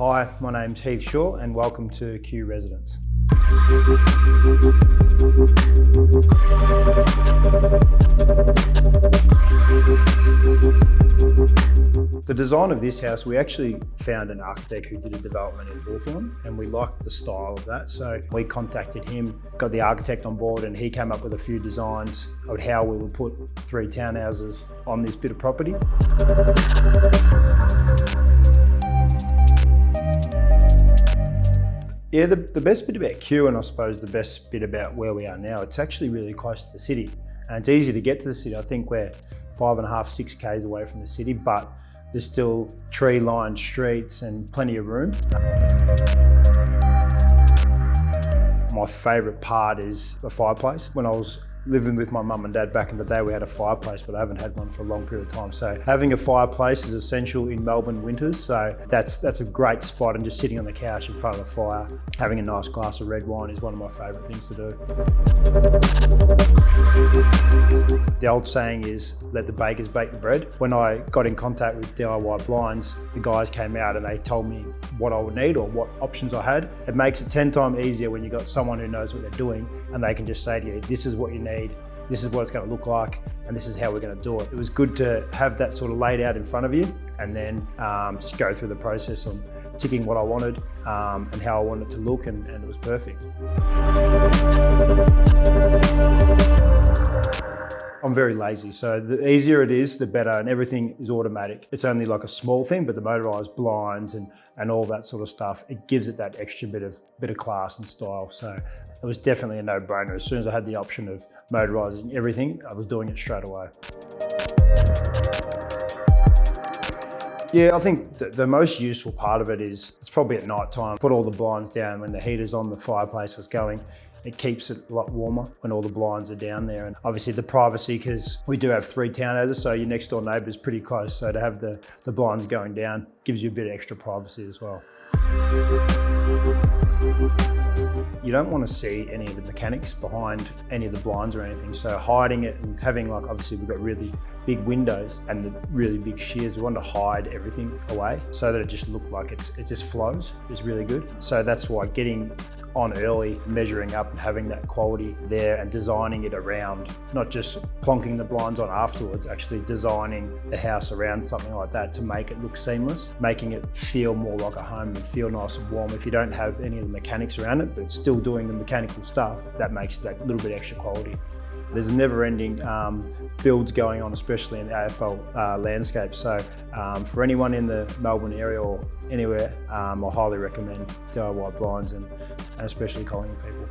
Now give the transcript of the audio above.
Hi, my name's Heath Shaw and welcome to Kew Residence. The design of this house, we actually found an architect who did a development in Hawthorn and we liked the style of that. So we contacted him, got the architect on board and he came up with a few designs of how we would put 3 townhouses on this bit of property. Yeah, the best bit about Kew, and I suppose the best bit about where we are now, it's actually really close to the city. And it's easy to get to the city. I think we're 5.5, 6 k's away from the city, but there's still tree-lined streets and plenty of room. My favourite part is the fireplace. When I was living with my mum and dad back in the day, we had a fireplace, but I haven't had one for a long period of time. So having a fireplace is essential in Melbourne winters. So that's a great spot, and just sitting on the couch in front of the fire, having a nice glass of red wine is one of my favourite things to do. The old saying is, let the bakers bake the bread. When I got in contact with DIYblinds, the guys came out and they told me what I would need or what options I had. It makes it 10 times easier when you've got someone who knows what they're doing and they can just say to you, this is what you need, this is what it's going to look like, and this is how we're going to do it. It was good to have that sort of laid out in front of you and then just go through the process of ticking what I wanted and how I wanted it to look, and it was perfect. I'm very lazy, so the easier it is, the better, and everything is automatic. It's only like a small thing, but the motorised blinds and all that sort of stuff, it gives it that extra bit of class and style. So it was definitely a no-brainer. As soon as I had the option of motorising everything, I was doing it straight away. Yeah, I think the most useful part of it is, it's probably at night time. Put all the blinds down when the heater's on, the fireplace is going. It keeps it a lot warmer when all the blinds are down there. And obviously the privacy, because we do have 3 townhouses, so your next door neighbour is pretty close. So to have the blinds going down gives you a bit of extra privacy as well. You don't want to see any of the mechanics behind any of the blinds or anything. So hiding it and having, like, obviously we've got really big windows and the really big shears, we want to hide everything away so that it just looks like it just flows is really good. So that's why getting on early, measuring up and having that quality there and designing it around, not just plonking the blinds on afterwards, actually designing the house around something like that to make it look seamless, making it feel more like a home and feel nice and warm. If you don't have any of the mechanics around it, but it's still doing the mechanical stuff, that makes it that little bit extra quality. There's never-ending builds going on, especially in the AFL landscape. So for anyone in the Melbourne area or anywhere, I highly recommend DIYblinds and especially Collingwood people.